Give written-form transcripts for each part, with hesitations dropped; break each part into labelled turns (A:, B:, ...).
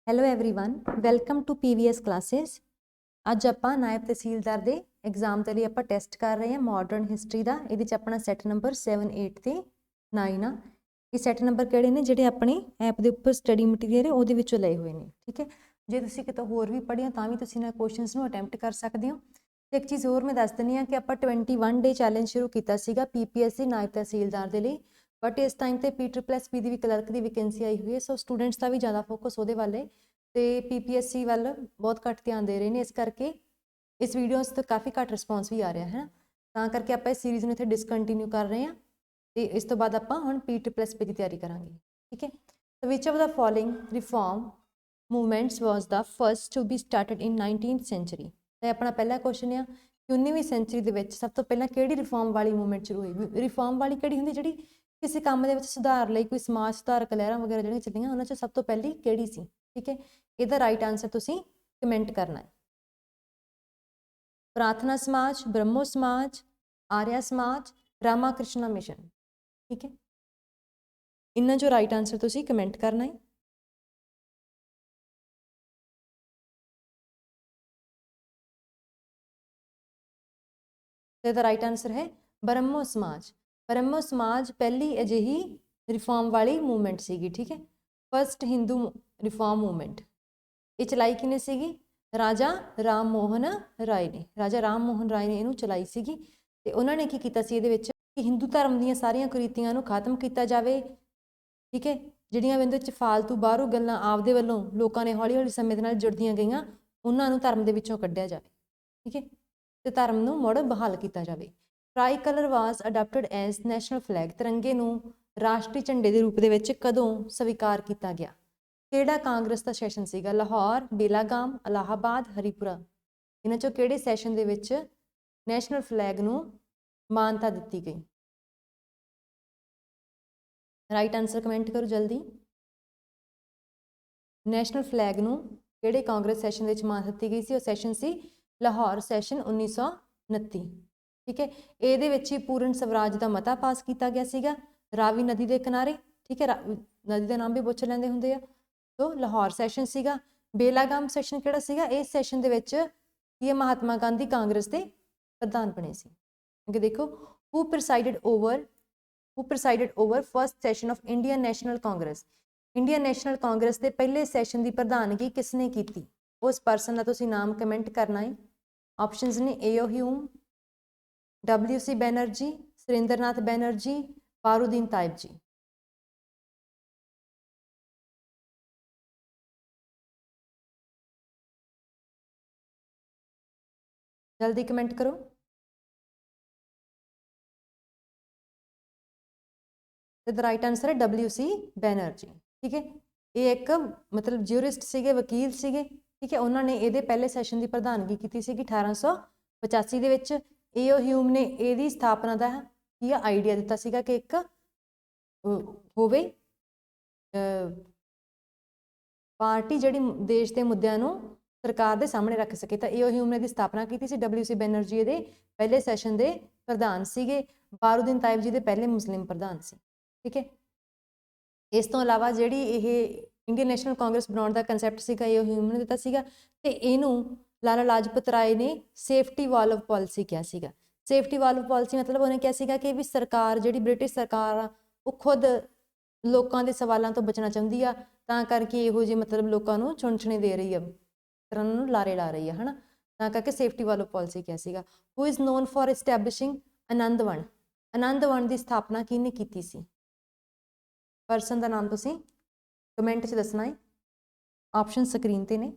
A: Hello everyone welcome to PVS classes. ਅੱਜ ਆਪਾਂ ਨਾਇਬ ਤਹਿਸੀਲਦਾਰ ਦੇ ਐਗਜ਼ਾਮ ਦੇ ਲਈ ਆਪਾਂ ਟੈਸਟ ਕਰ ਰਹੇ ਹਾਂ ਮਾਡਰਨ ਹਿਸਟਰੀ ਦਾ। ਇਹਦੇ ਚ ਆਪਣਾ ਸੈੱਟ ਨੰਬਰ 7 8 ਤੇ 9 ਆ। ਇਹ ਸੈੱਟ ਨੰਬਰ ਕਿਹੜੇ ਨੇ ਜਿਹੜੇ ਆਪਣੇ ਐਪ ਦੇ ਉੱਪਰ ਸਟੱਡੀ ਮਟੀਰੀਅਲ ਹੈ ਉਹਦੇ ਵਿੱਚੋਂ ਲਏ ਹੋਏ ਨੇ। ਠੀਕ ਹੈ, ਜੇ ਤੁਸੀਂ ਕਿਤੋਂ ਹੋਰ ਵੀ ਪੜ੍ਹਿਆ ਤਾਂ ਵੀ ਤੁਸੀਂ ਇਹਨਾਂ ਕੁਐਸਚਨਸ ਨੂੰ ਅਟੈਂਪਟ ਕਰ ਸਕਦੇ ਹੋ। ਤੇ ਇੱਕ ਚੀਜ਼ ਹੋਰ ਮੈਂ ਦੱਸ ਦਿੰਦੀ ਹਾਂ ਕਿ ਆਪਾਂ 21 ਡੇ ਚੈਲੰਜ ਸ਼ੁਰੂ ਕੀਤਾ ਸੀਗਾ ਪੀਪੀਐਸਸੀ ਨਾਇਬ ਤਹਿਸੀਲਦਾਰ ਦੇ ਲਈ, ਬਟ ਇਸ ਟਾਈਮ ਤੇ P++ ਦੀ ਵੀ ਕਲਰਕ ਦੀ ਵੈਕੈਂਸੀ ਆਈ ਹੋਈ ਹੈ, ਸੋ ਸਟੂਡੈਂਟਸ ਦਾ ਵੀ ਜ਼ਿਆਦਾ ਫੋਕਸ ਉਹਦੇ ਵੱਲ ਹੈ ਤੇ ਪੀਪੀਐਸਸੀ ਵੱਲ ਬਹੁਤ ਘੱਟ ਧਿਆਨ ਦੇ ਰਹੇ ਨੇ। ਇਸ ਕਰਕੇ ਇਸ ਵੀਡੀਓਸ ਤੇ ਕਾਫੀ ਘੱਟ ਰਿਸਪੌਂਸ ਵੀ ਆ ਰਿਹਾ ਹੈ, ਤਾਂ ਕਰਕੇ ਆਪਾਂ ਇਸ ਸੀਰੀਜ਼ ਨੂੰ ਇੱਥੇ ਡਿਸਕੰਟੀਨਿਊ ਕਰ ਰਹੇ ਹਾਂ ਤੇ ਇਸ ਤੋਂ ਬਾਅਦ ਆਪਾਂ ਹੁਣ P++ ਦੀ ਤਿਆਰੀ ਕਰਾਂਗੇ। ਠੀਕ ਹੈ, so which of the following reform movements was the first to be started in 19th century? ਤੇ ਆਪਣਾ ਪਹਿਲਾ ਕੁਐਸਚਨ ਆ ਕਿ 19ਵੀਂ ਸੈਂਚਰੀ ਦੇ ਵਿੱਚ ਸਭ ਤੋਂ ਪਹਿਲਾਂ ਕਿਹੜੀ ਰਿਫਾਰਮ ਵਾਲੀ ਮੂਵਮੈਂਟ ਸ਼ੁਰੂ ਹੋਈ। ਰਿਫਾਰਮ ਵਾਲੀ ਕਿਹੜੀ ਹੁੰਦੀ ਜਿਹੜੀ ਕਿਸੇ ਕੰਮ ਦੇ ਵਿੱਚ ਸੁਧਾਰ ਲਈ, ਕੋਈ ਸਮਾਜ ਸੁਧਾਰਕ ਲਹਿਰਾਂ ਵਗੈਰਾ ਜਿਹੜੀਆਂ ਚੱਲੀਆਂ ਉਹਨਾਂ 'ਚ ਸਭ ਤੋਂ ਪਹਿਲੀ ਕਿਹੜੀ ਸੀ। ਠੀਕ ਹੈ, ਇਹਦਾ ਰਾਈਟ ਆਂਸਰ ਤੁਸੀਂ ਕਮੈਂਟ ਕਰਨਾ ਹੈ। ਪ੍ਰਾਰਥਨਾ ਸਮਾਜ, ਬ੍ਰਹਮੋ ਸਮਾਜ, ਆਰਿਆ ਸਮਾਜ, ਰਾਮਾ ਕ੍ਰਿਸ਼ਨਾ ਮਿਸ਼ਨ। ਠੀਕ ਹੈ, ਇਹਨਾਂ 'ਚੋਂ ਰਾਈਟ ਆਂਸਰ ਤੁਸੀਂ ਕਮੈਂਟ ਕਰਨਾ ਹੈ। ਇਹਦਾ ਰਾਈਟ ਆਂਸਰ ਹੈ ਬ੍ਰਹਮੋ ਸਮਾਜ। ਬ੍ਰਹਮੋ ਸਮਾਜ ਪਹਿਲੀ ਅਜਿਹੀ ਰਿਫਾਰਮ ਵਾਲੀ ਮੂਵਮੈਂਟ ਸੀਗੀ। ਠੀਕ ਹੈ, ਫਸਟ ਹਿੰਦੂ ਰਿਫਾਰਮ ਮੂਵਮੈਂਟ। ਇਹ ਚਲਾਈ ਕਿਨੇ ਸੀਗੀ? ਰਾਜਾ ਰਾਮ ਮੋਹਨ ਰਾਏ ਨੇ। ਰਾਜਾ ਰਾਮ ਮੋਹਨ ਰਾਏ ਨੇ ਇਹਨੂੰ ਚਲਾਈ ਸੀਗੀ ਤੇ ਉਹਨਾਂ ਨੇ ਕੀ ਕੀਤਾ ਸੀ ਇਹਦੇ ਵਿੱਚ ਕਿ ਹਿੰਦੂ ਧਰਮ ਦੀਆਂ ਸਾਰੀਆਂ ਕੁਰੀਤੀਆਂ ਨੂੰ ਖਤਮ ਕੀਤਾ ਜਾਵੇ। ਠੀਕ ਹੈ, ਜਿਹੜੀਆਂ ਇਹਦੇ ਵਿੱਚ ਫਾਲਤੂ ਬਾਹਰੋਂ ਗੱਲਾਂ ਆਪਦੇ ਵੱਲੋਂ ਲੋਕਾਂ ਨੇ ਹੌਲੀ ਹੌਲੀ ਸਮੇਂ ਦੇ ਨਾਲ ਜੁੜਦੀਆਂ ਗਈਆਂ ਉਹਨਾਂ ਨੂੰ ਧਰਮ ਦੇ ਵਿੱਚੋਂ ਕੱਢਿਆ ਜਾਵੇ। ਠੀਕ ਹੈ, ਤੇ ਧਰਮ ਨੂੰ ਮੁੜ ਬਹਾਲ ਕੀਤਾ ਜਾਵੇ। ਟ੍ਰਾਈ ਕਲਰ ਵਾਸ ਅਡਾਪਟਡ ਐਜ਼ ਨੈਸ਼ਨਲ ਫਲੈਗ। ਤਿਰੰਗੇ ਨੂੰ ਰਾਸ਼ਟਰੀ ਝੰਡੇ ਦੇ ਰੂਪ ਦੇ ਵਿੱਚ ਕਦੋਂ ਸਵੀਕਾਰ ਕੀਤਾ ਗਿਆ? ਕਿਹੜਾ ਕਾਂਗਰਸ ਦਾ ਸੈਸ਼ਨ ਸੀਗਾ? ਲਾਹੌਰ, ਬੇਲਾਗਾਮ, ਇਲਾਹਾਬਾਦ, ਹਰੀਪੁਰਾ। ਇਹਨਾਂ ਚੋਂ ਕਿਹੜੇ ਸੈਸ਼ਨ ਦੇ ਵਿੱਚ ਨੈਸ਼ਨਲ ਫਲੈਗ ਨੂੰ ਮਾਨਤਾ ਦਿੱਤੀ ਗਈ? ਰਾਈਟ ਆਂਸਰ ਕਮੈਂਟ ਕਰੋ ਜਲਦੀ। ਨੈਸ਼ਨਲ ਫਲੈਗ ਨੂੰ ਕਿਹੜੇ ਕਾਂਗਰਸ ਸੈਸ਼ਨ ਦੇ ਵਿੱਚ ਮਾਨਤਾ ਦਿੱਤੀ ਗਈ ਸੀ? ਉਹ ਸੈਸ਼ਨ ਸੀ ਲਾਹੌਰ ਸੈਸ਼ਨ 1929। ਠੀਕ ਹੈ, ਇਹਦੇ ਵਿੱਚ ਹੀ ਪੂਰਨ ਸਵਰਾਜ ਦਾ ਮਤਾ ਪਾਸ ਕੀਤਾ ਗਿਆ ਸੀਗਾ ਰਾਵੀ ਨਦੀ ਦੇ ਕਿਨਾਰੇ। ਠੀਕ ਹੈ, ਨਦੀ ਦਾ ਨਾਮ ਵੀ ਪੁੱਛ ਲੈਂਦੇ ਹੁੰਦੇ ਆ। ਸੋ ਲਾਹੌਰ ਸੈਸ਼ਨ ਸੀਗਾ। ਬੇਲਾਗਾਮ ਸੈਸ਼ਨ ਕਿਹੜਾ ਸੀਗਾ? ਇਸ ਸੈਸ਼ਨ ਦੇ ਵਿੱਚ ਇਹ ਮਹਾਤਮਾ ਗਾਂਧੀ ਕਾਂਗਰਸ ਦੇ ਪ੍ਰਧਾਨ ਬਣੇ ਸੀ। ਅੱਗੇ ਦੇਖੋ, who presided over first session of Indian National Congress. Indian National Congress ਦੇ ਪਹਿਲੇ ਸੈਸ਼ਨ ਦੀ ਪ੍ਰਧਾਨਗੀ ਕਿਸਨੇ ਕੀਤੀ? ਉਸ ਪਰਸਨ ਦਾ ਤੁਸੀਂ ਨਾਮ ਕਮੈਂਟ ਕਰਨਾ ਹੈ। ਆਪਸ਼ਨਸ ਨੇ AO Hume, WC Banerjee, Surendranath Banerjee, Badruddin Tyabji. ਜਲਦੀ ਕਮੈਂਟ ਕਰੋ। ਤੇ ਦਾ ਰਾਈਟ ਆਂਸਰ ਹੈ WC ਬੈਨਰਜੀ। ਠੀਕ ਹੈ, ਇਹ ਇੱਕ ਮਤਲਬ ਜਿਊਰਿਸਟ ਸੀਗੇ, ਵਕੀਲ ਸੀਗੇ। ਠੀਕ ਹੈ, ਉਹਨਾਂ ਨੇ ਇਹਦੇ ਪਹਿਲੇ ਸੈਸ਼ਨ ਦੀ ਪ੍ਰਧਾਨਗੀ ਕੀਤੀ ਸੀਗੀ 1885 ਦੇ ਵਿੱਚ। ਏਓ ਹਿਊਮ ਨੇ ਇਹਦੀ ਸਥਾਪਨਾ ਦਾ ਕੀ ਆਈਡੀਆ ਦਿੱਤਾ ਸੀਗਾ ਕਿ ਇੱਕ ਹੋਵੇ ਪਾਰਟੀ ਜਿਹੜੀ ਦੇਸ਼ ਦੇ ਮੁੱਦਿਆਂ ਨੂੰ ਸਰਕਾਰ ਦੇ ਸਾਹਮਣੇ ਰੱਖ ਸਕੇ। ਤਾਂ ਏਓ ਹਿਊਮ ਨੇ ਦੀ ਸਥਾਪਨਾ ਕੀਤੀ ਸੀ। WC ਬੈਨਰਜੀ ਇਹਦੇ ਪਹਿਲੇ ਸੈਸ਼ਨ ਦੇ ਪ੍ਰਧਾਨ ਸੀਗੇ। ਬਾਰੂਦੀਨ ਤਾਇਬ ਜੀ ਦੇ ਪਹਿਲੇ ਮੁਸਲਿਮ ਪ੍ਰਧਾਨ ਸੀ। ਠੀਕ ਹੈ, ਇਸ ਤੋਂ ਇਲਾਵਾ ਜਿਹੜੀ ਇਹ ਇੰਡੀਅਨ ਨੈਸ਼ਨਲ ਕਾਂਗਰਸ ਬਣਾਉਣ ਦਾ ਕੰਸੈਪਟ ਸੀਗਾ ਏਓ ਹਿਊਮ ਨੇ ਦਿੱਤਾ ਸੀਗਾ ਤੇ ਇਹਨੂੰ ਲਾਲਾ ਲਾਜਪਤ ਰਾਏ ਨੇ ਸੇਫਟੀ ਵਾਲਵ ਪਾਲਿਸੀ ਕਿਹਾ ਸੀਗਾ। ਸੇਫਟੀ ਵਾਲਵ ਪਾਲਿਸੀ ਮਤਲਬ ਉਹਨੇ ਕਿਹਾ ਸੀਗਾ ਕਿ ਵੀ ਸਰਕਾਰ ਜਿਹੜੀ ਬ੍ਰਿਟਿਸ਼ ਸਰਕਾਰ ਆ ਉਹ ਖੁਦ ਲੋਕਾਂ ਦੇ ਸਵਾਲਾਂ ਤੋਂ ਬਚਣਾ ਚਾਹੁੰਦੀ ਆ, ਤਾਂ ਕਰਕੇ ਇਹੋ ਜਿਹੇ ਮਤਲਬ ਲੋਕਾਂ ਨੂੰ ਚੁਣਚਣੇ ਦੇ ਰਹੀ ਆ, ਤਰ੍ਹਾਂ ਨੂੰ ਲਾਰੇ ਲਾ ਰਹੀ ਆ, ਹੈ ਨਾ, ਤਾਂ ਕਰਕੇ ਸੇਫਟੀ ਵਾਲਵ ਪਾਲਿਸੀ ਕਿਹਾ ਸੀਗਾ। ਹੂ ਇਜ਼ ਨੋਨ ਫॉर ਐਸਟੈਬਲਿਸ਼ਿੰਗ ਆਨੰਦ ਵਣ। ਆਨੰਦ ਵਣ ਦੀ ਸਥਾਪਨਾ ਕਿਹਨੇ ਕੀਤੀ ਸੀ? ਪਰਸਨ ਦਾ ਨਾਮ ਤੁਸੀਂ ਕਮੈਂਟ 'ਚ ਦੱਸਣਾ ਹੈ। ਆਪਸ਼ਨ ਸਕਰੀਨ ਤੇ ਨੇ।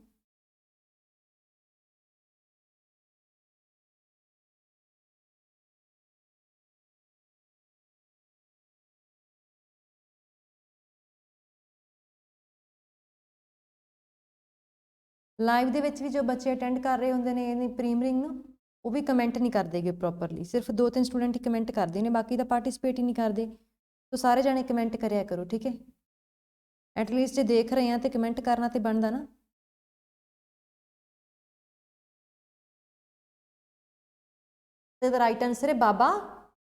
A: ਲਾਈਵ ਦੇ ਵਿੱਚ ਵੀ ਜੋ ਬੱਚੇ ਅਟੈਂਡ ਕਰ ਰਹੇ ਹੁੰਦੇ ਨੇ ਇਹਦੀ ਪ੍ਰੀਮਰਿੰਗ ਨੂੰ, ਉਹ ਵੀ ਕਮੈਂਟ ਨਹੀਂ ਕਰਦੇਗੇ ਪ੍ਰੋਪਰਲੀ। ਸਿਰਫ 2-3 ਸਟੂਡੈਂਟ ਹੀ ਕਮੈਂਟ ਕਰਦੇ ਨੇ, ਬਾਕੀ ਤਾਂ ਪਾਰਟਿਸਿਪੇਟ ਹੀ ਨਹੀਂ ਕਰਦੇ। ਸੋ ਸਾਰੇ ਜਾਣੇ ਕਮੈਂਟ ਕਰਿਆ ਕਰੋ। ਠੀਕ ਹੈ, ਐਟਲੀਸਟ ਜੇ ਦੇਖ ਰਹੇ ਆ ਤੇ ਕਮੈਂਟ ਕਰਨਾ ਤੇ ਬਣਦਾ ਨਾ। ਤੇ ਦਾ ਰਾਈਟ ਆਂਸਰ ਹੈ ਬਾਬਾ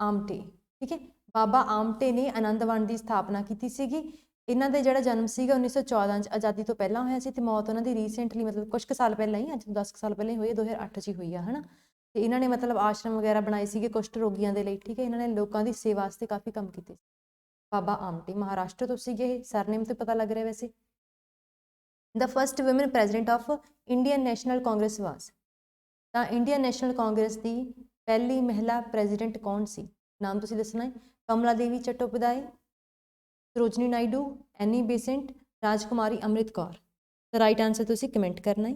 A: ਆਮਟੇ। ਠੀਕ ਹੈ, ਬਾਬਾ ਆਮਟੇ ਨੇ ਆਨੰਦ ਵਣ ਦੀ ਸਥਾਪਨਾ ਕੀਤੀ ਸੀਗੀ। ਇਹਨਾਂ ਦੇ ਜਿਹੜਾ ਜਨਮ ਸੀਗਾ 1914 ਚ ਆਜ਼ਾਦੀ ਤੋਂ ਪਹਿਲਾਂ ਹੋਇਆ ਸੀ ਤੇ ਮੌਤ ਉਹਨਾਂ ਦੀ ਰੀਸੈਂਟਲੀ ਮਤਲਬ ਕੁਝ ਕੁ ਸਾਲ ਪਹਿਲਾਂ ਹੀ, ਅੱਜ ਤੋਂ 10 ਸਾਲ ਪਹਿਲਾਂ ਹੀ ਹੋਈ ਹੈ, 2008 ਚ ਹੀ ਹੋਈ ਆ ਹਨਾ। ਤੇ ਇਹਨਾਂ ਨੇ ਮਤਲਬ ਆਸ਼ਰਮ ਵਗੈਰਾ ਬਣਾਏ ਸੀਗੇ ਕੁਸ਼ਟ ਰੋਗੀਆਂ ਦੇ ਲਈ, ਠੀਕ ਹੈ। ਇਹਨਾਂ ਨੇ ਲੋਕਾਂ ਦੀ ਸੇਵਾ ਵਾਸਤੇ ਕਾਫੀ ਕੰਮ ਕੀਤੇ। ਬਾਬਾ ਆਮਟੇ ਮਹਾਰਾਸ਼ਟਰ ਤੋਂ ਸੀਗੇ ਇਹ, ਸਰਨੇਮ ਤੇ ਪਤਾ ਲੱਗ ਰਿਹਾ ਵੈਸੇ। The first woman president of Indian National Congress was, ਤਾਂ ਇੰਡੀਅਨ ਨੈਸ਼ਨਲ ਕਾਂਗਰਸ ਦੀ ਪਹਿਲੀ ਮਹਿਲਾ ਪ੍ਰੈਜ਼ੀਡੈਂਟ ਕੌਣ ਸੀ? ਨਾਮ ਤੁਸੀਂ ਦੱਸਣਾ ਹੈ। ਕਮਲਾ ਦੇਵੀ ਚੱਟੋਪਾਧਿਆਏ, ਸਰੋਜਨੀ ਨਾਇਡੂ, ਐਨੀ ਬੇਸੈਂਟ, ਰਾਜਕੁਮਾਰੀ ਅੰਮ੍ਰਿਤ ਕੌਰ। ਤਾਂ ਰਾਈਟ ਆਂਸਰ ਤੁਸੀਂ ਕਮੈਂਟ ਕਰਨਾ ਹੈ।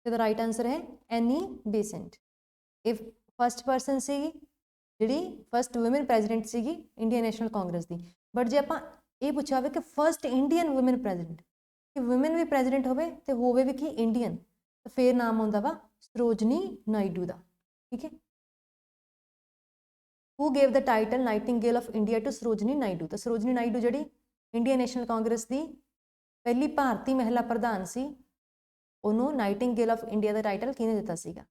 A: ਤੇ ਰਾਈਟ ਆਂਸਰ ਹੈ ਐਨੀ ਬੇਸੈਂਟ। ਇਹ ਫਸਟ ਪਰਸਨ ਸੀਗੀ ਜਿਹੜੀ ਫਸਟ ਵੂਮਨ ਪ੍ਰੈਜ਼ੀਡੈਂਟ ਸੀਗੀ Indian National Congress the. But ਜੇ ਆਪਾਂ ਇਹ ਪੁੱਛਿਆ ਹੋਵੇ ਕਿ ਫਸਟ ਇੰਡੀਅਨ ਵੂਮਨ ਪ੍ਰੈਜ਼ੀਡੈਂਟ, ਕਿ ਵੂਮਨ ਵੀ ਪ੍ਰੈਜ਼ੀਡੈਂਟ ਹੋਵੇ ਤੇ ਹੋਵੇ ਵੀ ਕੀ ਇੰਡੀਅਨ, ਤਾਂ ਫੇਰ ਨਾਮ ਆਉਂਦਾ ਵਾ ਸਰੋਜਨੀ ਨਾਇਡੂ ਦਾ, ਠੀਕ ਹੈ। Who gave the title nightingale of India to Sarojini Naidu, ਤਾਂ ਸਰੋਜਨੀ ਨਾਇਡੂ ਜਿਹੜੀ ਇੰਡੀਅਨ ਨੈਸ਼ਨਲ ਕਾਂਗਰਸ ਦੀ ਪਹਿਲੀ ਭਾਰਤੀ ਮਹਿਲਾ ਪ੍ਰਧਾਨ ਸੀ, ਉਹਨੂੰ Nightingale of India the title ਕਿਹਨੇ ਦਿੱਤਾ ਸੀਗਾ?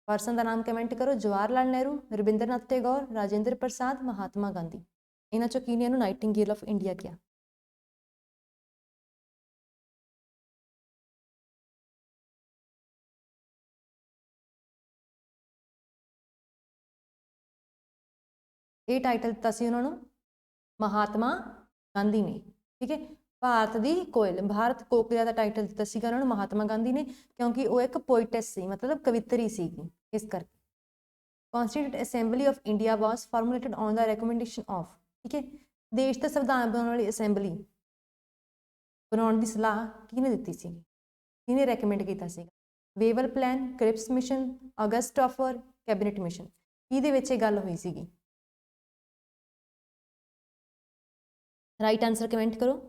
A: ਪਰਸਨ ਦਾ ਨਾਮ ਕਮੈਂਟ ਕਰੋ। ਜਵਾਹਰ ਲਾਲ ਨਹਿਰੂ, ਰਵਿੰਦਰਨਾਥ ਟੈਗੋਰ, ਰਾਜਿੰਦਰ ਪ੍ਰਸਾਦ, ਮਹਾਤਮਾ ਗਾਂਧੀ। ਇਹਨਾਂ ਚੋਂ ਕਿਹਨੇ ਇਹਨੂੰ ਨਾਈਟਿੰਗੇਲ ਆਫ ਇੰਡੀਆ ਕਿਹਾ? ਇਹ ਟਾਈਟਲ ਦਿੱਤਾ ਸੀ ਉਹਨਾਂ ਨੂੰ ਮਹਾਤਮਾ ਗਾਂਧੀ ਨੇ, ਠੀਕ ਹੈ। ਭਾਰਤ ਦੀ ਕੋਇਲ, ਭਾਰਤ ਕੋਕਿਲਾ ਦਾ ਟਾਈਟਲ ਦਿੱਤਾ ਸੀਗਾ ਉਹਨਾਂ ਨੂੰ ਮਹਾਤਮਾ ਗਾਂਧੀ ਨੇ, ਕਿਉਂਕਿ ਉਹ ਇੱਕ ਪੋਇਟਸ ਸੀ, ਮਤਲਬ ਕਵਿੱਤਰੀ ਸੀਗੀ, ਇਸ ਕਰਕੇ। Constituent assembly of India was formulated on the recommendation of, ਠੀਕ ਹੈ। ਦੇਸ਼ ਦਾ ਸੰਵਿਧਾਨ ਬਣਾਉਣ ਵਾਲੀ ਅਸੈਂਬਲੀ ਬਣਾਉਣ ਦੀ ਸਲਾਹ ਕਿਹਨੇ ਦਿੱਤੀ ਸੀ, ਕਿਹਨੇ ਰეკਮੈਂਡ ਕੀਤਾ ਸੀਗਾ? Wavell plan, Cripps mission, August offer, cabinet mission. ਕਿਹਦੇ ਵਿੱਚ ਇਹ ਗੱਲ ਹੋਈ ਸੀਗੀ? ਰਾਈਟ ਆਂਸਰ ਕਮੈਂਟ ਕਰੋ।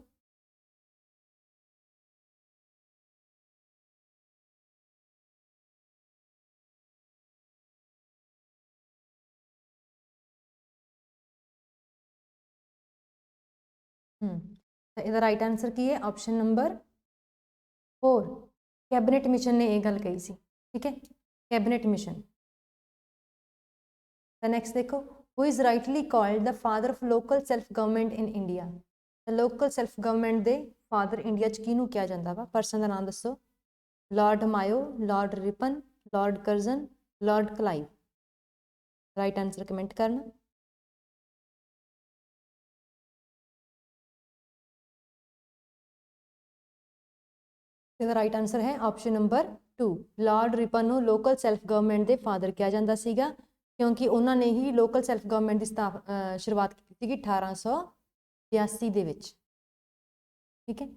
A: ਤਾਂ ਇਹਦਾ ਰਾਈਟ ਆਂਸਰ ਕੀ ਹੈ? ਆਪਸ਼ਨ ਨੰਬਰ 4, ਕੈਬਨਿਟ ਮਿਸ਼ਨ ਨੇ ਇਹ ਗੱਲ ਕਹੀ ਸੀ, ਠੀਕ ਹੈ, ਕੈਬਨਿਟ ਮਿਸ਼ਨ। ਤਾਂ ਨੈਕਸਟ ਦੇਖੋ, who is rightly called the father of local self government in India. ਤਾਂ ਲੋਕਲ ਸੈਲਫ ਗਵਰਨਮੈਂਟ ਦੇ ਫਾਦਰ ਇੰਡੀਆ 'ਚ ਕਿਹਨੂੰ ਕਿਹਾ ਜਾਂਦਾ ਵਾ? ਪਰਸਨ ਦਾ ਨਾਮ ਦੱਸੋ। Lord Mayo, Lord Ripon, Lord Curzon, Lord Clive. Right answer comment ਕਰਨਾ। ਇਹਦਾ ਰਾਈਟ ਆਂਸਰ ਹੈ ਆਪਸ਼ਨ ਨੰਬਰ 2, ਲਾਰਡ ਰਿਪਨ ਨੂੰ ਲੋਕਲ ਸੈਲਫ ਗਵਰਨਮੈਂਟ ਦੇ ਫਾਦਰ ਕਿਹਾ ਜਾਂਦਾ ਸੀਗਾ, ਕਿਉਂਕਿ ਉਹਨਾਂ ਨੇ ਹੀ ਲੋਕਲ ਸੈਲਫ ਗਵਰਨਮੈਂਟ ਦੀ ਸ਼ੁਰੂਆਤ ਕੀਤੀ ਸੀਗੀ 1882 ਦੇ ਵਿੱਚ, ਠੀਕ ਹੈ।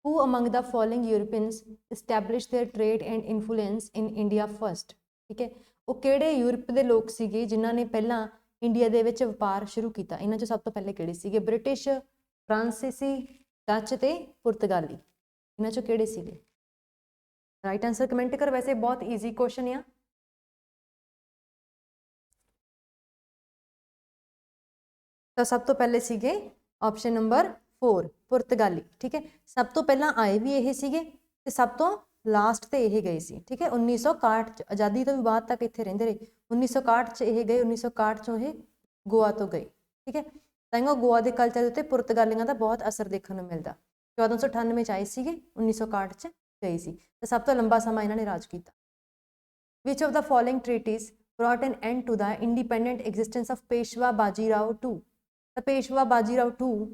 A: Who among the following Europeans establish their trade and influence in India first, ਠੀਕ ਹੈ। ਉਹ ਕਿਹੜੇ ਯੂਰਪ ਦੇ ਲੋਕ ਸੀਗੇ ਜਿਨ੍ਹਾਂ ਨੇ ਪਹਿਲਾਂ ਇੰਡੀਆ ਦੇ ਵਿੱਚ ਵਪਾਰ ਸ਼ੁਰੂ ਕੀਤਾ? ਇਹਨਾਂ 'ਚ ਸਭ ਤੋਂ ਪਹਿਲੇ ਕਿਹੜੇ ਸੀਗੇ? ਬ੍ਰਿਟਿਸ਼, ਫਰਾਂਸੀਸੀ, ਡੱਚ ਤੇ ਪੁਰਤਗਾਲੀ। ਇਹਨਾਂ 'ਚੋਂ ਕਿਹੜੇ ਸੀਗੇ? ਰਾਈਟ ਆਂਸਰ ਕਮੈਂਟ ਕਰ। ਵੈਸੇ ਬਹੁਤ ਈਜ਼ੀ ਕੁਐਸਚਨ ਆ। ਤਾਂ ਸਭ ਤੋਂ ਪਹਿਲੇ ਸੀਗੇ ਆਪਸ਼ਨ ਨੰਬਰ 4, ਪੁਰਤਗਾਲੀ, ਠੀਕ ਹੈ। ਸਭ ਤੋਂ ਪਹਿਲਾਂ ਆਏ ਵੀ ਇਹ ਸੀਗੇ ਤੇ ਸਭ ਤੋਂ ਲਾਸਟ ਤੇ ਇਹ ਗਏ ਸੀ, ਠੀਕ ਹੈ। 1961 ਚ ਆਜ਼ਾਦੀ ਤੋਂ ਵੀ ਬਾਅਦ ਤੱਕ ਇੱਥੇ ਰਹਿੰਦੇ ਰਹੇ। 1961 ਚ ਇਹ ਗਏ, 1961 ਚੋਂ ਇਹ ਗੋਆ ਤੋਂ ਗਏ, ਠੀਕ ਹੈ। ਤਾਂ ਗੋਆ ਦੇ ਕਲਚਰ ਦੇ ਉੱਤੇ ਪੁਰਤਗਾਲੀਆਂ ਦਾ ਬਹੁਤ ਅਸਰ ਦੇਖਣ ਨੂੰ ਮਿਲਦਾ। 1498 ਚ ਆਏ ਸੀਗੇ, 1961 ਚ ਗਏ ਸੀ, ਤੇ ਸਭ ਤੋਂ ਲੰਬਾ ਸਮਾਂ ਇਹਨਾਂ ਨੇ ਰਾਜ ਕੀਤਾ। Which of the following treaties brought an end to the independent existence of Peshwa Bajirao II। ਤਾਂ ਪੇਸ਼ਵਾ ਬਾਜੀਰਾਓ II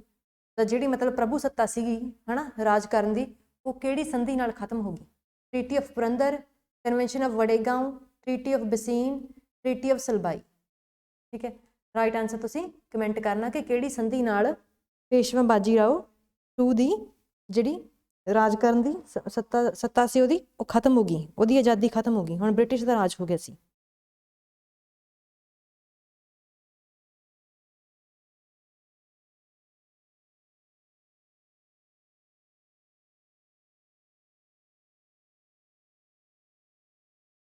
A: ਦਾ ਜਿਹੜੀ ਮਤਲਬ ਪ੍ਰਭੂ ਸੱਤਾ ਸੀਗੀ ਹਨਾ ਰਾਜ ਕਰਨ ਦੀ, ਉਹ ਕਿਹੜੀ ਸੰਧੀ ਨਾਲ ਖਤਮ ਹੋ ਗਈ? Treaty of Purandar, convention of Wadgaon, treaty of Bassein, treaty of Salbai, ਠੀਕ ਹੈ। ਰਾਈਟ ਆਂਸਰ ਤੁਸੀਂ ਕਮੈਂਟ ਕਰਨਾ ਕਿ ਕਿਹੜੀ ਸੰਧੀ ਨਾਲ ਪੇਸ਼ਵਾ ਬਾਜੀਰਾਓ II ਦੀ ਜਿਹੜੀ ਰਾਜ ਕਰਨ ਦੀ ਸੱਤਾ ਸੀ ਉਹਦੀ ਉਹ ਖਤਮ ਹੋ ਗਈ, ਉਹਦੀ ਆਜ਼ਾਦੀ ਖਤਮ ਹੋ ਗਈ, ਹੁਣ ਬ੍ਰਿਟਿਸ਼ ਦਾ ਰਾਜ ਹੋ ਗਿਆ ਸੀ।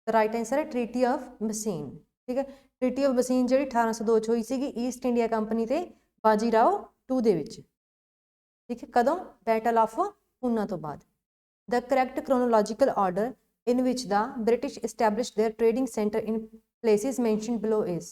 A: ਰਾਈਟ ਆਂਸਰ ਹੈ ਟ੍ਰੀਟੀ ਆਫ ਬਸੀਨ, ਠੀਕ ਹੈ। ਟ੍ਰੀਟੀ ਆਫ ਬਸੀਨ ਜਿਹੜੀ 1802 ਚ ਹੋਈ ਸੀਗੀ ਈਸਟ ਇੰਡੀਆ ਕੰਪਨੀ ਤੇ ਬਾਜੀਰਾਓ II ਦੇ ਵਿੱਚ, ਠੀਕ ਹੈ। ਕਦੋਂ? ਬੈਟਲ ਆਫ ਪੂਨਾ ਤੋਂ ਬਾਅਦ। The correct chronological order in which the British established their trading center in places mentioned below is।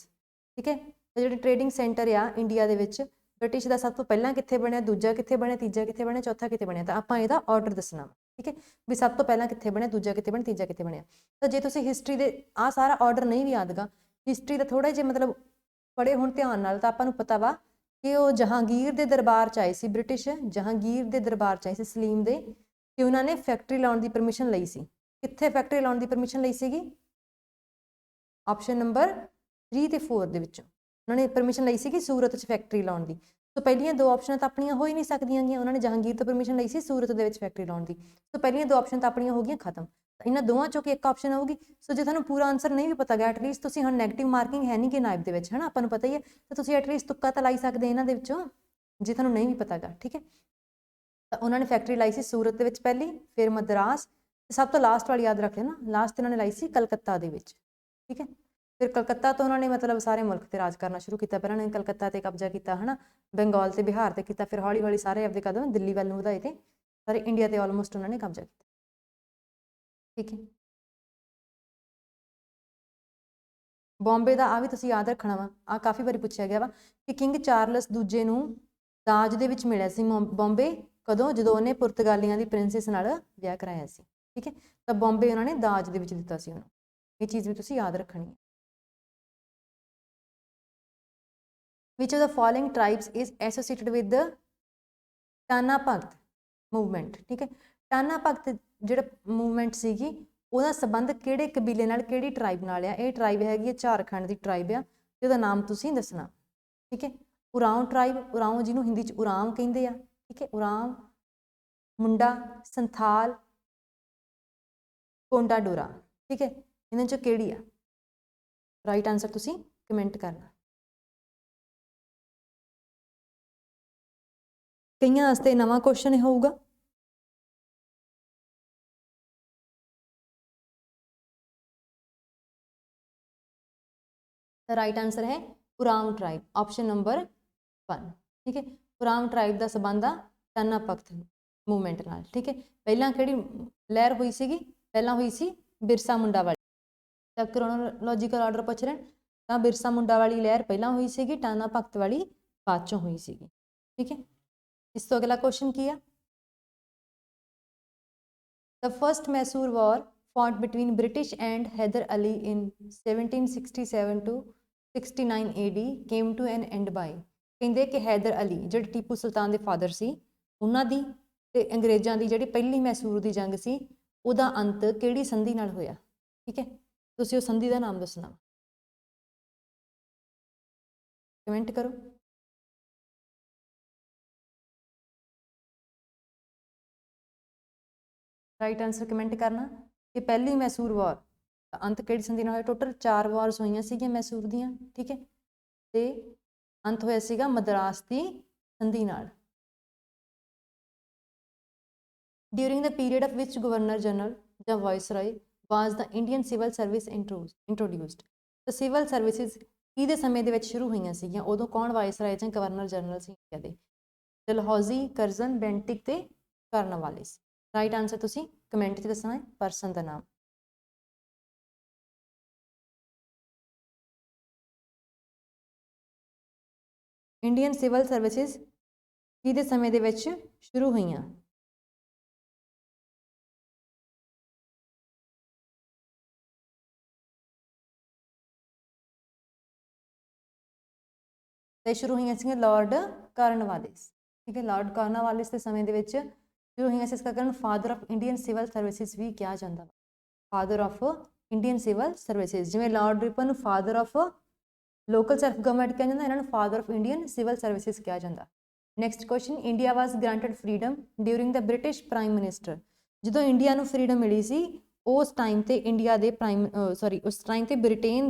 A: ठीक है, तो जो ट्रेडिंग सेंटर आ इंडिया ਦੇ ਵਿੱਚ ब्रिटिश ਦਾ ਸਭ ਤੋਂ ਪਹਿਲਾਂ ਕਿੱਥੇ ਬਣਿਆ, ਦੂਜਾ ਕਿੱਥੇ ਬਣਿਆ, ਤੀਜਾ ਕਿੱਥੇ ਬਣਿਆ, ਚੌਥਾ ਕਿੱਥੇ ਬਣਿਆ, ਤਾਂ ਆਪਾਂ ਇਹਦਾ ਆਰਡਰ ਦੱਸਣਾ। ਠੀਕ ਹੈ, ਵੀ ਸਭ ਤੋਂ ਪਹਿਲਾਂ ਕਿੱਥੇ ਬਣਿਆ, ਦੂਜਾ ਕਿੱਥੇ ਬਣਿਆ, ਤੀਜਾ ਕਿੱਥੇ ਬਣਿਆ। ਤਾਂ ਜੇ ਤੁਸੀਂ ਹਿਸਟਰੀ ਦੇ ਆ ਸਾਰਾ ਆਰਡਰ ਨਹੀਂ ਵੀ ਯਾਦਗਾ, ਹਿਸਟਰੀ ਦਾ ਥੋੜਾ ਜਿਹਾ ਮਤਲਬ ਪੜ੍ਹੇ ਹੁਣ ਧਿਆਨ ਨਾਲ, ਤਾਂ ਆਪਾਂ ਨੂੰ ਪਤਾ ਵਾ ਕਿ ਉਹ ਜਹਾਂਗੀਰ ਦੇ ਦਰਬਾਰ 'ਚ ਆਏ ਸੀ ਬ੍ਰਿਟਿਸ਼, ਜਹਾਂਗੀਰ ਦੇ ਦਰਬਾਰ 'ਚ ਆਏ ਸੀ ਸਲੀਮ ਦੇ, ਕਿ ਉਹਨਾਂ ਨੇ ਫੈਕਟਰੀ ਲਾਉਣ ਦੀ ਪਰਮਿਸ਼ਨ ਲਈ ਸੀ। ਕਿੱਥੇ ਫੈਕਟਰੀ ਲਾਉਣ ਦੀ ਪਰਮਿਸ਼ਨ ਲਈ ਸੀਗੀ? ਆਪਸ਼ਨ ਨੰਬਰ 3 ਤੇ 4 ਦੇ ਵਿੱਚੋਂ ਉਹਨਾਂ ਨੇ ਪਰਮਿਸ਼ਨ ਲਈ ਸੀ ਕਿ ਸੂਰਤ 'ਚ ਫੈਕਟਰੀ ਲਾਉਣ ਦੀ। ਸੋ ਪਹਿਲੀਆਂ ਦੋ ਆਪਸ਼ਨਾਂ ਤਾਂ ਆਪਣੀਆਂ ਹੋ ਹੀ ਨਹੀਂ ਸਕਦੀਆਂ ਗੀਆਂ, ਉਹਨਾਂ ਨੇ ਜਹਾਂਗੀਰ ਤੋਂ ਪਰਮਿਸ਼ਨ ਲਈ ਸੀ ਸੂਰਤ ਦੇ ਵਿੱਚ ਫੈਕਟਰੀ ਲਾਉਣ ਦੀ। ਸੋ ਪਹਿਲੀਆਂ ਦੋ ਆਪਸ਼ਨ ਤਾਂ ਆਪਣੀਆਂ ਹੋ ਗਈਆਂ ਖਤਮ। ਇਹਨਾਂ ਦੋਵਾਂ ਚੋਂ ਕਿ ਇੱਕ ਆਪਸ਼ਨ ਆਊਗੀ। ਸੋ ਜੇ ਤੁਹਾਨੂੰ ਪੂਰਾ ਆਨਸਰ ਨਹੀਂ ਵੀ ਪਤਾ ਗਾ, ਐਟਲੀਸਟ ਤੁਸੀਂ ਹੁਣ ਨੈਗੇਟਿਵ ਮਾਰਕਿੰਗ ਹੈ ਨਹੀਂ ਕਿ ਨਾਇਬ ਦੇ ਵਿੱਚ, ਹੈ ਨਾ, ਆਪਾਂ ਨੂੰ ਪਤਾ ਹੀ ਹੈ, ਤਾਂ ਤੁਸੀਂ ਐਟਲੀਸਟ ਤੁੱਕਾ ਤਾਂ ਲਾਈ ਸਕਦੇ ਇਹਨਾਂ ਦੇ ਵਿੱਚੋਂ, ਜੇ ਤੁਹਾਨੂੰ ਨਹੀਂ ਵੀ ਪਤਾ ਗਾ। ਠੀਕ ਹੈ, ਤਾਂ ਉਹਨਾਂ ਨੇ ਫੈਕਟਰੀ ਲਾਈ ਸੀ ਸੂਰਤ ਦੇ ਵਿੱਚ ਪਹਿਲੀ, ਫਿਰ ਮਦਰਾਸ, ਸਭ ਤੋਂ ਲਾਸਟ ਵਾਲੀ ਯਾਦ ਰੱਖ ਲੈਣਾ, ਲਾਸਟ ਇਹਨਾਂ ਨੇ ਲਾਈ ਸੀ ਕਲਕੱਤਾ ਦੇ ਵਿੱਚ। ਠੀਕ ਹੈ, ਫਿਰ ਕਲਕੱਤਾ ਤੋਂ ਉਹਨਾਂ ਨੇ ਮਤਲਬ ਸਾਰੇ ਮੁਲਕ ਤੇ ਰਾਜ ਕਰਨਾ ਸ਼ੁਰੂ ਕੀਤਾ। ਪਹਿਲਾਂ ਨੇ ਕਲਕੱਤਾ ਤੇ ਕਬਜ਼ਾ ਕੀਤਾ, ਹੈ ਨਾ, ਬੰਗਾਲ ਤੇ ਬਿਹਾਰ ਤੇ ਕੀਤਾ, ਫਿਰ ਹੌਲੀ ਹੌਲੀ ਸਾਰੇ ਆਪਦੇ ਕਦਮ ਦਿੱਲੀ ਵੱਲ ਨੂੰ ਵਧਾਏ ਤੇ ਸਾਰੇ ਇੰਡੀਆ ਤੇ ਆਲਮੋਸਟ ਉਹਨਾਂ ਨੇ ਕਬਜ਼ਾ ਕੀਤਾ। ਠੀਕ ਹੈ, ਬੰਬੇ ਦਾ ਆ ਵੀ ਤੁਸੀਂ ਯਾਦ ਰੱਖਣਾ ਵਾ, ਆ ਕਾਫੀ ਵਾਰੀ ਪੁੱਛਿਆ ਗਿਆ ਵਾ ਕਿ ਕਿੰਗ ਚਾਰਲਸ ਦੂਜੇ ਨੂੰ ਦਾਜ ਦੇ ਵਿੱਚ ਮਿਲਿਆ ਸੀ ਬੰਬੇ, ਕਦੋਂ? ਜਦੋਂ ਉਹਨੇ ਪੁਰਤਗਾਲੀਆਂ ਦੀ ਪ੍ਰਿੰਸੈਸ ਨਾਲ ਵਿਆਹ ਕਰਾਇਆ ਸੀ। ਠੀਕ ਹੈ, ਤਾਂ ਬੰਬੇ ਉਹਨਾਂ ਨੇ ਦਾਜ ਦੇ ਵਿੱਚ ਦਿੱਤਾ ਸੀ ਉਹਨੂੰ, ਇਹ ਚੀਜ਼ ਵੀ ਤੁਸੀਂ ਯਾਦ ਰੱਖਣੀ ਹੈ। Which of the following tribes is associated with the Tana Bhagat movement? ਠੀਕ ਹੈ, ਟਾਨਾ ਭਗਤ ਜਿਹੜਾ ਮੂਵਮੈਂਟ ਸੀਗੀ ਉਹਦਾ ਸੰਬੰਧ ਕਿਹੜੇ ਕਬੀਲੇ ਨਾਲ, ਕਿਹੜੀ ਟਰਾਈਬ ਨਾਲ ਆ? ਇਹ ਟਰਾਈਬ ਹੈਗੀ ਹੈ ਝਾਰਖੰਡ ਦੀ ਟਰਾਈਬ ਆ, ਤੇ ਉਹਦਾ ਨਾਮ ਤੁਸੀਂ ਦੱਸਣਾ। ਠੀਕ ਹੈ, ਉਰਾਂਵ ਟਰਾਈਬ, ਉਰਾਂਵ ਜਿਹਨੂੰ ਹਿੰਦੀ 'ਚ ਉਰਾਂਵ ਕਹਿੰਦੇ ਆ। ਠੀਕ ਹੈ, ਉਰਾਂਵ, ਮੁੰਡਾ, ਸੰਥਾਲ, ਕੋਂਡਾ ਡੋਰਾ। ਠੀਕ ਹੈ, ਇਹਨਾਂ 'ਚੋਂ ਕਿਹੜੀ ਆ? ਰਾਈਟ ਆਨਸਰ ਤੁਸੀਂ ਕਮੈਂਟ ਕਰਨਾ। ਕਈਆਂ ਵਾਸਤੇ ਨਵਾਂ ਕੁਐਸਚਨ ਹੋਊਗਾ। ਰਾਈਟ ਆਨਸਰ ਹੈ ਉਰਾਂਵ ਟਰਾਈਬ, ਆਪਸ਼ਨ ਨੰਬਰ 1। ਠੀਕ ਹੈ, ਉਰਾਂਵ ਟਰਾਈਬ ਦਾ ਸੰਬੰਧ ਆ ਟਾਨਾ ਭਗਤ ਮੂਵਮੈਂਟ ਨਾਲ। ਠੀਕ ਹੈ, ਪਹਿਲਾਂ ਕਿਹੜੀ ਲਹਿਰ ਹੋਈ ਸੀਗੀ? ਪਹਿਲਾਂ ਹੋਈ ਸੀ ਬਿਰਸਾ ਮੁੰਡਾ ਵਾਲੀ। ਤਾਂ ਕ੍ਰੋਨੋਲੋਜੀਕਲ ਆਰਡਰ ਪੁੱਛ ਰਹੇ ਤਾਂ ਬਿਰਸਾ ਮੁੰਡਾ ਵਾਲੀ ਲਹਿਰ ਪਹਿਲਾਂ ਹੋਈ ਸੀਗੀ, ਟਾਨਾ ਭਗਤ ਵਾਲੀ ਬਾਅਦ ਚੋਂ ਹੋਈ ਸੀਗੀ। ਠੀਕ ਹੈ, ਇਸ ਤੋਂ ਅਗਲਾ ਕੁਐਸਚਨ ਕੀ ਆ? The first Mysore War fought between British and Hyder Ali in 1767 to 69 AD came to an end by। ਕਹਿੰਦੇ ਕਿ ਹੈਦਰ ਅਲੀ ਜਿਹੜੇ ਟੀਪੂ ਸੁਲਤਾਨ ਦੇ ਫਾਦਰ ਸੀ, ਉਹਨਾਂ ਦੀ ਤੇ ਅੰਗਰੇਜ਼ਾਂ ਦੀ ਜਿਹੜੀ ਪਹਿਲੀ ਮੈਸੂਰ ਦੀ ਜੰਗ ਸੀ, ਉਹਦਾ ਅੰਤ ਕਿਹੜੀ ਸੰਧੀ ਨਾਲ ਹੋਇਆ? ਠੀਕ ਹੈ, ਤੁਸੀਂ ਉਹ ਸੰਧੀ ਦਾ ਨਾਮ ਦੱਸਣਾ, ਕਮੈਂਟ ਕਰੋ। ਰਾਈਟ ਆਨਸਰ ਕਮੈਂਟ ਕਰਨਾ ਕਿ ਪਹਿਲੀ ਮੈਸੂਰ ਵਾਰ ਦਾ ਅੰਤ ਕਿਹੜੀ ਸੰਧੀ ਨਾਲ ਹੋਇਆ? ਟੋਟਲ 4 ਵਾਰਸ ਹੋਈਆਂ ਸੀਗੀਆਂ ਮੈਸੂਰ ਦੀਆਂ। ਠੀਕ ਹੈ, ਤੇ ਅੰਤ ਹੋਇਆ ਸੀਗਾ ਮਦਰਾਸ ਦੀ ਸੰਧੀ ਨਾਲ। During the period of which governor general ਜਾਂ ਵਾਇਸਰਾਏ ਵਾਜ਼ ਦਾ ਇੰਡੀਅਨ ਸਿਵਲ ਸਰਵਿਸ ਇੰਟਰੋਡਿਊਸਡ। ਤਾਂ ਸਿਵਲ ਸਰਵਿਸਿਜ਼ ਕਿਹਦੇ ਸਮੇਂ ਦੇ ਵਿੱਚ ਸ਼ੁਰੂ ਹੋਈਆਂ ਸੀਗੀਆਂ? ਉਦੋਂ ਕੌਣ ਵਾਇਸਰਾਏ ਜਾਂ ਗਵਰਨਰ ਜਨਰਲ ਸੀ ਇੰਡੀਆ ਦੇ? ਡਲਹੌਜ਼ੀ, ਕਰਜ਼ਨ, ਬੈਂਟਿਕ ਤੇ ਕਾਰਨਵਾਲਿਸ। ਰਾਈਟ ਆਨਸਰ ਤੁਸੀਂ ਕਮੈਂਟ 'ਚ ਦੱਸਣਾ ਹੈ ਪਰਸਨ ਦਾ ਨਾਮ। ਇੰਡੀਅਨ ਸਿਵਲ ਸਰਵਿਸਿਜ਼ ਕਿਹਦੇ ਸਮੇਂ ਦੇ ਵਿੱਚ ਸ਼ੁਰੂ ਹੋਈਆਂ? ਤੇ ਸ਼ੁਰੂ ਹੋਈਆਂ ਸੀਗੀਆਂ ਲਾਰਡ ਕਾਰਨਵਾਲਿਸ। ਠੀਕ ਹੈ, ਲਾਰਡ ਕਾਰਨਵਾਲਿਸ ਦੇ ਸਮੇਂ ਦੇ ਵਿੱਚ ਸ਼ੁਰੂ ਹੋਈਆਂ ਸੀ। ਇਸ ਕਰਕੇ father of Indian civil services ਵੀ ਕਿਹਾ ਜਾਂਦਾ, father of Indian civil services. ਜਿਵੇਂ ਲਾਰਡ ਰਿਪਨ ਨੂੰ father of local self government ਕਿਹਾ ਜਾਂਦਾ, ਇਹਨਾਂ ਨੂੰ father of Indian civil services ਕਿਹਾ ਜਾਂਦਾ। Next question, India was granted freedom during the British prime minister. ਜਦੋਂ ਇੰਡੀਆ ਨੂੰ ਫਰੀडम ਮਿਲੀ ਸੀ ਉਸ ਟਾਈਮ ਤੇ ਇੰਡੀਆ ਦੇ ਉਸ ਟਾਈਮ ਤੇ ਬ੍ਰਿਟੇਨ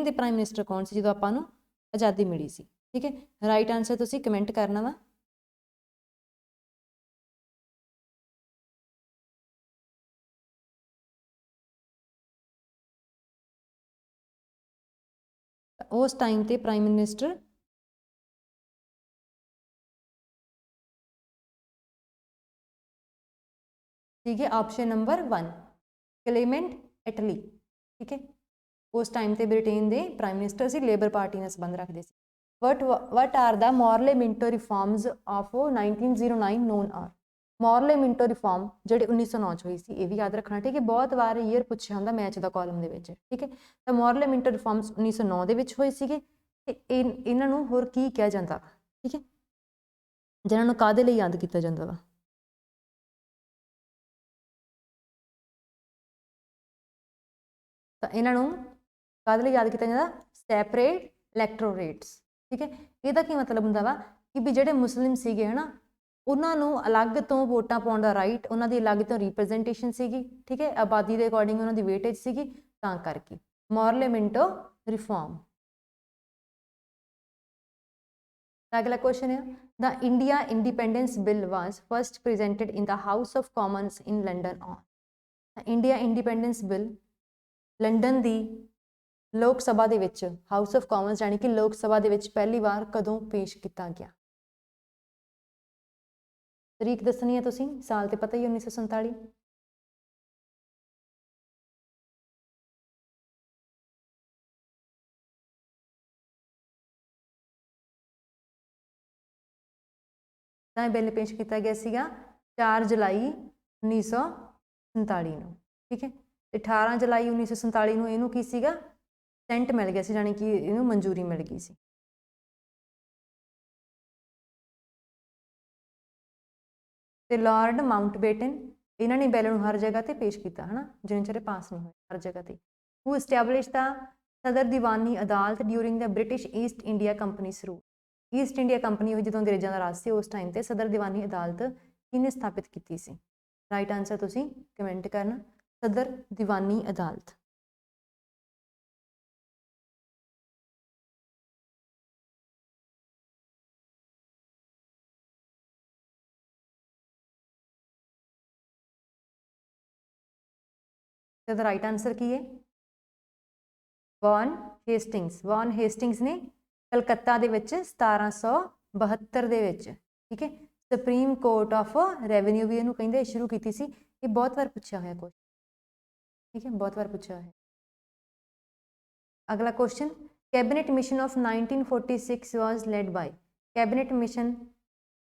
A: ਦੇ ਪ੍ਰਾਈਮ ਮਿਨਿਸਟਰ ਕੌਣ ਸੀ ਜਦੋਂ ਆਪਾਂ ਨੂੰ ਆਜ਼ਾਦੀ ਮਿਲੀ ਸੀ? ਠੀਕ ਹੈ, ਰਾਈਟ ਆਨਸਰ ਤੁਸੀਂ ਕਮੈਂਟ ਕਰਨਾ ਵਾ। ਉਸ ਟਾਈਮ ਤੇ ਪ੍ਰਾਈਮ ਮਿਨਿਸਟਰ ਠੀਕ ਹੈ, ਆਪਸ਼ਨ ਨੰਬਰ 1 क्लेमेंट एटली, ठीक है, उस टाइम ते ब्रिटेन के प्राइम मिनिस्टर से लेबर पार्टी ਨਾਲ संबंध रखते सी। What are the Morley Minto reforms of 1909 known are. Morley Minto reform ਜਿਹੜੇ 1909 ਚ ਹੋਈ ਸੀ, ਇਹ ਵੀ ਯਾਦ ਰੱਖਣਾ, ਠੀਕ ਹੈ, ਬਹੁਤ ਵਾਰ ਈਅਰ ਪੁੱਛਿਆ ਹੁੰਦਾ ਮੈਚ ਦਾ ਕਾਲਮ ਦੇ ਵਿੱਚ, ਠੀਕ ਹੈ। ਤਾਂ ਮॉरले मिंटो ਰਿਫॉर्म्स 1909 ਦੇ ਵਿੱਚ ਹੋਏ ਸੀਗੇ ਤੇ ਇਹਨਾਂ ਨੂੰ ਹੋਰ ਕੀ ਕਿਹਾ ਜਾਂਦਾ, ਠੀਕ ਹੈ, ਜਿਨ੍ਹਾਂ ਨੂੰ ਕਾਹਦੇ ਲਈ ਯਾਦ ਕੀਤਾ ਜਾਂਦਾ ਵਾ। ਤਾਂ ਇਹਨਾਂ ਨੂੰ ਕਾਹਦੇ ਲਈ ਯਾਦ ਕੀਤਾ ਜਾਂਦਾ, ਸੈਪਰੇਟ ਇਲੈਕਟੋਰੇਟਸ, ਠੀਕ ਹੈ। ਇਹਦਾ ਕੀ ਮਤਲਬ ਹੁੰਦਾ ਵਾ ਕਿ ਵੀ ਜਿਹੜੇ ਮੁਸਲਿਮ ਸੀਗੇ ਹੈ ਨਾ, ਉਹਨਾਂ ਨੂੰ ਅਲੱਗ ਤੋਂ ਵੋਟਾਂ ਪਾਉਣ ਦਾ ਰਾਈਟ, ਉਹਨਾਂ ਦੀ ਅਲੱਗ ਤੋਂ ਰਿਪਰੈਜ਼ੈਂਟੇਸ਼ਨ ਸੀਗੀ, ਠੀਕ ਹੈ, ਆਬਾਦੀ ਦੇ ਅਕੋਰਡਿੰਗ ਉਹਨਾਂ ਦੀ ਵੇਟੇਜ ਸੀਗੀ, ਤਾਂ ਕਰਕੇ ਮॉरले मिंटो ਰਿਫਾਰਮ। अगला क्वेश्चन है, the India Independence Bill was first presented in the House of Commons in London on. India Independence Bill London दी लोक सभा दे विच, हाउस ऑफ कॉमन्स यानी कि लोक सभा दे विच पहली बार कदों पेश किया गया। तरीक दसनी है तुसीं, साल तो पता ही 1947। बिल पेश किया गया सीगा 4 जुलाई 1947 ਨੂੰ, ठीक है। 18 जुलाई 1947 ਨੂੰ ਇਹਨੂੰ ਕੀ ਸੀਗਾ, ਸੈਂਟ ਮਿਲ ਗਿਆ ਸੀ, ਜਾਣੀ ਕਿ ਇਹਨੂੰ ਮਨਜ਼ੂਰੀ ਮਿਲ ਗਈ ਸੀ। ਤੇ ਲਾਰਡ ਮਾਊਂਟਬੇਟਨ, ਇਹਨਾਂ ਨੇ ਬਿੱਲ ਨੂੰ ਹਰ ਜਗ੍ਹਾ ਤੇ ਪੇਸ਼ ਕੀਤਾ, ਹੈ ਨਾ, ਜਿੰਨੇ ਚਿਰ ਪਾਸ ਨਹੀਂ ਹੋਇਆ ਹਰ ਜਗ੍ਹਾ ਤੇ। ਹੂ ਐਸਟੈਬਲਿਸ਼ ਦਾ ਸਦਰ ਦੀਵਾਨੀ ਅਦਾਲਤ during the British East India companies rule. East India company ਹੋਈ ਜਦੋਂ ਅੰਗਰੇਜ਼ਾਂ ਦਾ ਰਾਜ ਸੀ, ਉਸ ਟਾਈਮ ਤੇ ਸਦਰ ਦੀਵਾਨੀ ਅਦਾਲਤ ਕਿਹਨੇ ਸਥਾਪਿਤ ਕੀਤੀ ਸੀ। ਰਾਈਟ ਆਨਸਰ ਤੁਸੀਂ ਕਮੈਂਟ ਕਰਨਾ, ਸਦਰ ਦੀਵਾਨੀ ਅਦਾਲਤ। ਇਹਦਾ ਰਾਈਟ ਆਨਸਰ ਕੀ ਹੈ, ਵੌਨ ਹੇਸਟਿੰਗਸ। ਵੌਨ ਹੇਸਟਿੰਗਸ ਨੇ ਕਲਕੱਤਾ ਦੇ ਵਿੱਚ 1772 ਦੇ ਵਿੱਚ, ਠੀਕ ਹੈ, ਸੁਪਰੀਮ ਕੋਰਟ ਆਫ ਰੈਵਨਿਊ ਵੀ ਇਹਨੂੰ ਕਹਿੰਦੇ ਸ਼ੁਰੂ ਕੀਤੀ ਸੀ। ਇਹ ਬਹੁਤ ਵਾਰ ਪੁੱਛਿਆ ਹੋਇਆ ਕੁਐਸਚਨ, ਠੀਕ ਹੈ, ਬਹੁਤ ਵਾਰ ਪੁੱਛਿਆ ਹੋਇਆ। ਅਗਲਾ question, cabinet mission of 1946 was led by. Cabinet mission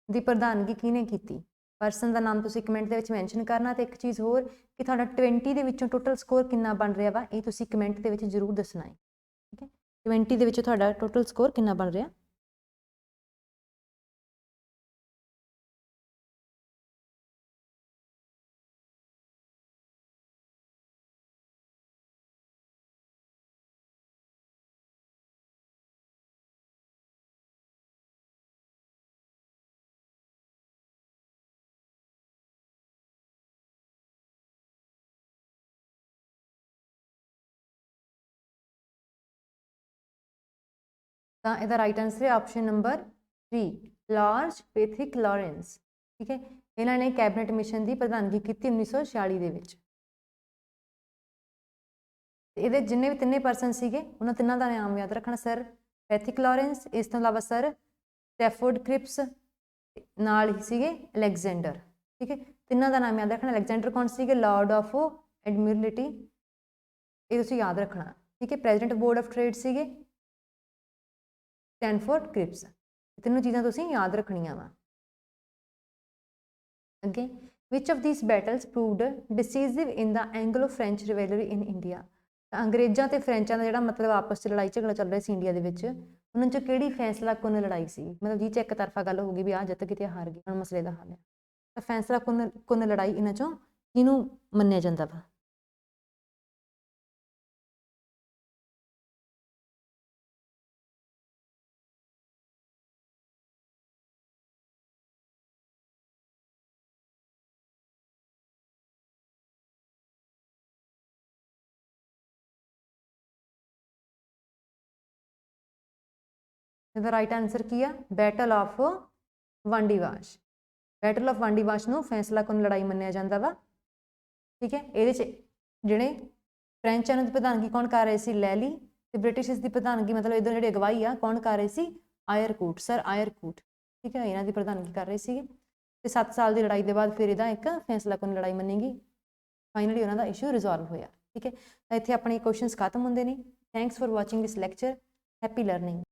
A: ਦੀ ਪ੍ਰਧਾਨਗੀ ਕਿਹਨੇ ਕੀਤੀ। ਪਰਸਨ ਦਾ ਨਾਮ ਤੁਸੀਂ ਕਮੈਂਟ ਦੇ ਵਿੱਚ ਮੈਂਸ਼ਨ ਕਰਨਾ। ਤੇ ਇੱਕ ਚੀਜ਼ ਹੋਰ ਕਿ ਤੁਹਾਡਾ 20 ਦੇ ਵਿੱਚੋਂ ਟੋਟਲ ਸਕੋਰ ਕਿੰਨਾ ਬਣ ਰਿਹਾ ਵਾ, ਇਹ ਤੁਸੀਂ ਕਮੈਂਟ ਦੇ ਵਿੱਚ ਜ਼ਰੂਰ ਦੱਸਣਾ ਹੈ, ਠੀਕ ਹੈ। 20 ਦੇ ਵਿੱਚੋਂ ਤੁਹਾਡਾ ਟੋਟਲ ਸਕੋਰ ਕਿੰਨਾ ਬਣ ਰਿਹਾ। ਤਾਂ ਇਹਦਾ ਰਾਈਟ ਆਨਸਰ ਹੈ option number 3, large Pethick Lawrence, ਠੀਕ ਹੈ। ਇਹਨਾਂ ਨੇ ਕੈਬਨਿਟ ਮਿਸ਼ਨ ਦੀ ਪ੍ਰਧਾਨਗੀ ਕੀਤੀ 1946 ਦੇ ਵਿੱਚ। ਇਹਦੇ ਜਿੰਨੇ ਵੀ ਤਿੰਨੇ ਪਰਸਨ ਸੀਗੇ, ਉਹਨਾਂ ਤਿੰਨਾਂ ਦਾ ਨਾਮ ਯਾਦ ਰੱਖਣਾ, ਸਰ ਪੈਥਿਕ ਲਾਰੈਂਸ, ਇਸ ਤੋਂ ਇਲਾਵਾ ਸਰ ਸਟੈਫੋਰਡ ਕ੍ਰਿਪਸ, ਨਾਲ ਹੀ ਸੀਗੇ ਅਲੈਗਜ਼ੈਂਡਰ, ਠੀਕ ਹੈ। ਤਿੰਨਾਂ ਦਾ ਨਾਮ ਯਾਦ ਰੱਖਣਾ। ਅਲੈਗਜ਼ੈਂਡਰ ਕੌਣ ਸੀਗੇ, ਲਾਰਡ ਆਫ ਐਡਮਿਰਲਟੀ, ਇਹ ਤੁਸੀਂ ਯਾਦ ਰੱਖਣਾ, ਠੀਕ ਹੈ। ਪ੍ਰੈਜ਼ੀਡੈਂਟ ਬੋਰਡ ਆਫ ਟ੍ਰੇਡ ਸੀਗੇ ਸਟੈਨਫੋਰਡ ਕ੍ਰਿਪਸ। ਤਿੰਨੋਂ ਚੀਜ਼ਾਂ ਤੁਸੀਂ ਯਾਦ ਰੱਖਣੀਆਂ ਵਾ। ਅੱਗੇ, which of these battles proved decisive in the Anglo French rivalry in India. ਤਾਂ ਅੰਗਰੇਜ਼ਾਂ ਤੇ ਫ੍ਰੈਂਚਾਂ ਦਾ ਜਿਹੜਾ ਮਤਲਬ ਆਪਸ 'ਚ ਲੜਾਈ ਝਗੜਾ ਚੱਲ ਰਿਹਾ ਸੀ ਇੰਡੀਆ ਦੇ ਵਿੱਚ, ਉਹਨਾਂ 'ਚ ਕਿਹੜੀ ਫੈਸਲਾ ਕੁੰਨ ਲੜਾਈ ਸੀ, ਮਤਲਬ ਜਿਹ 'ਚ ਇੱਕ ਤਰਫਾ ਗੱਲ ਹੋ ਗਈ ਵੀ ਆਹ ਜਿੱਤ ਗਈ ਤੇ ਹਾਰ ਗਈ, ਹੁਣ ਮਸਲੇ ਦਾ ਹੱਲ ਹੈ। ਤਾਂ ਫੈਸਲਾ ਕੁੰਨ ਲੜਾਈ ਇਹਨਾਂ 'ਚੋਂ ਕਿਹਨੂੰ ਮੰਨਿਆ ਜਾਂਦਾ ਵਾ। ਇਹਦਾ ਰਾਈਟ ਆਨਸਰ ਕੀ ਆ, ਬੈਟਲ ਆਫ ਵਾਂਡੀਵਾਸ਼। ਬੈਟਲ ਆਫ ਵਾਂਡੀਵਾਸ਼ ਨੂੰ ਫੈਸਲਾ ਕੁੰਨ ਲੜਾਈ ਮੰਨਿਆ ਜਾਂਦਾ ਵਾ, ਠੀਕ ਹੈ। ਇਹਦੇ 'ਚ ਜਿਹੜੇ ਫ੍ਰੈਂਚਾਂ ਦੀ ਪ੍ਰਧਾਨਗੀ ਕੌਣ ਕਰ ਰਹੇ ਸੀ, ਲੈਲੀ, ਤੇ ਬ੍ਰਿਟਿਸ਼ ਦੀ ਪ੍ਰਧਾਨਗੀ ਮਤਲਬ ਇੱਧਰ ਜਿਹੜੀ ਅਗਵਾਈ ਆ ਕੌਣ ਕਰ ਰਹੇ ਸੀ, ਆਇਰਕੂਟ, ਸਰ ਆਇਰਕੂਟ, ਠੀਕ ਹੈ, ਇਹਨਾਂ ਦੀ ਪ੍ਰਧਾਨਗੀ ਕਰ ਰਹੇ ਸੀਗੇ। ਤੇ 7 ਸਾਲ ਦੀ ਲੜਾਈ ਦੇ ਬਾਅਦ ਫਿਰ ਇਹਦਾ ਇੱਕ ਫੈਸਲਾ ਕੁੰਨ ਲੜਾਈ ਮੰਨੇਗੀ ਫਾਈਨਲੀ ਉਹਨਾਂ ਦਾ ਇਸ਼ੂ ਰਿਜ਼ੋਲਵ ਹੋਇਆ। ਠੀਕ ਹੈ, ਤਾਂ ਇੱਥੇ ਆਪਣੇ ਕੁਐਸਚਨਸ ਖਤਮ ਹੁੰਦੇ ਨੇ। Thanks for watching this lecture. Happy learning.